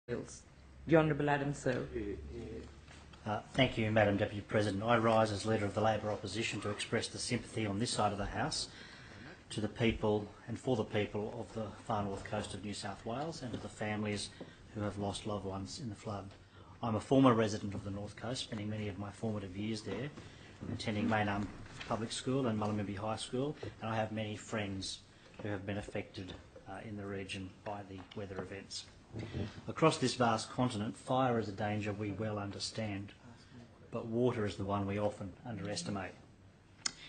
The Honourable Adam Searle. Thank you, Madam Deputy President. I rise as Leader of the Labor Opposition to express the sympathy on this side of the House to the people and for the people of the far north coast of New South Wales and to the families who have lost loved ones in the flood. I'm a former resident of the North Coast, spending many of my formative years there, attending Maynard Public School and Mullumbimby High School, and I have many friends who have been affected in the region by the weather events. Across this vast continent, fire is a danger we well understand, but water is the one we often underestimate.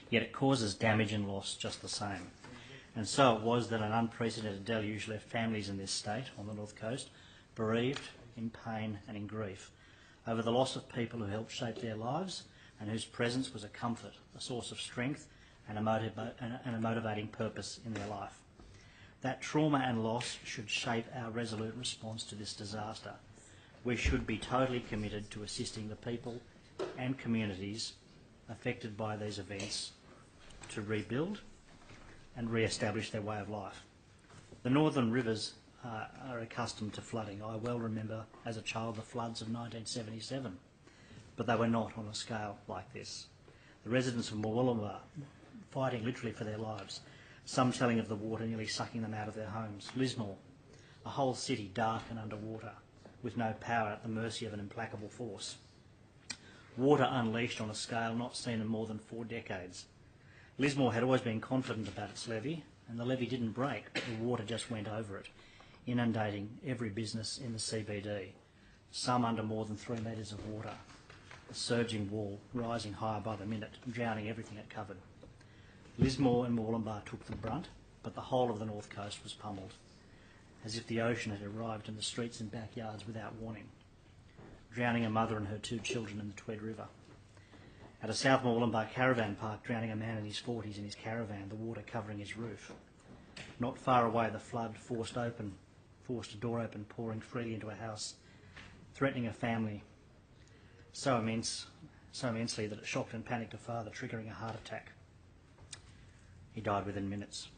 Yet it causes damage and loss just the same. And so it was that an unprecedented deluge left families in this state on the North Coast bereaved, in pain and in grief over the loss of people who helped shape their lives and whose presence was a comfort, a source of strength and a motivating purpose in their life. That trauma and loss should shape our resolute response to this disaster. We should be totally committed to assisting the people and communities affected by these events to rebuild and re-establish their way of life. The northern rivers are accustomed to flooding. I well remember as a child the floods of 1977, but they were not on a scale like this. The residents of Mullumbimby fighting literally for their lives, some telling of the water nearly sucking them out of their homes. Lismore, a whole city dark and underwater, with no power at the mercy of an implacable force. Water unleashed on a scale not seen in more than 4 decades. Lismore had always been confident about its levee, and the levee didn't break, the water just went over it, inundating every business in the CBD, some under more than 3 metres of water, a surging wall rising higher by the minute, drowning everything it covered. Lismore and Mullumbimby took the brunt, but the whole of the North Coast was pummelled, as if the ocean had arrived in the streets and backyards without warning, drowning a mother and her 2 children in the Tweed River. At a South Mullumbimby caravan park, drowning a man in his 40s in his caravan, the water covering his roof. Not far away, the flood forced a door open, pouring freely into a house, threatening a family so immensely that it shocked and panicked a father, triggering a heart attack. He died within minutes.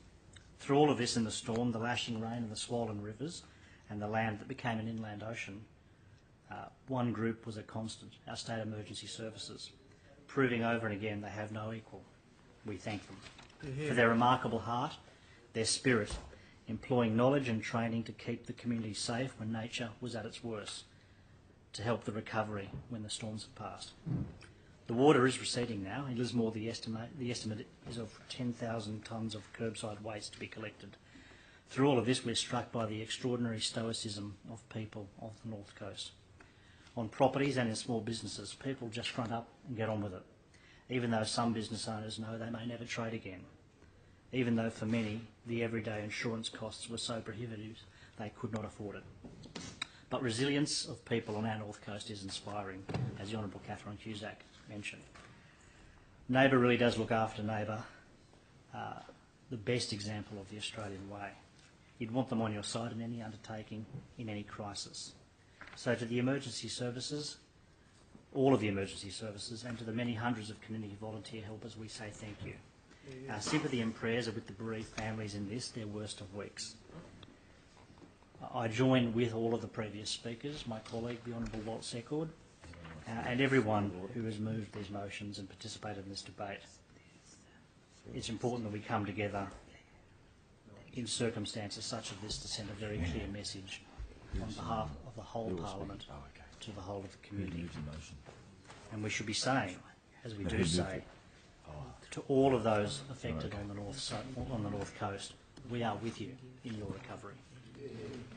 Through all of this in the storm, the lashing rain and the swollen rivers and the land that became an inland ocean, one group was a constant, our state emergency services, proving over and again they have no equal. We thank them for their remarkable heart, their spirit, employing knowledge and training to keep the community safe when nature was at its worst, to help the recovery when the storms have passed. The water is receding now. In Lismore, the estimate is of 10,000 tonnes of curbside waste to be collected. Through all of this, we're struck by the extraordinary stoicism of people of the North Coast. On properties and in small businesses, people just front up and get on with it, even though some business owners know they may never trade again, even though for many the everyday insurance costs were so prohibitive they could not afford it. But resilience of people on our North Coast is inspiring, as the Honourable Catherine Cusack mentioned. Neighbour really does look after neighbour, the best example of the Australian way. You'd want them on your side in any undertaking, in any crisis. So to the emergency services, all of the emergency services, and to the many hundreds of community volunteer helpers, we say thank you. Our sympathy and prayers are with the bereaved families in this, their worst of weeks. I join with all of the previous speakers, my colleague, the Honourable Walt Secord, and everyone who has moved these motions and participated in this debate. It's important that we come together in circumstances such as this to send a very clear message on behalf of the whole Parliament to the whole of the community. And we should be saying, as we do say, to all of those affected on the North Coast, we are with you in your recovery.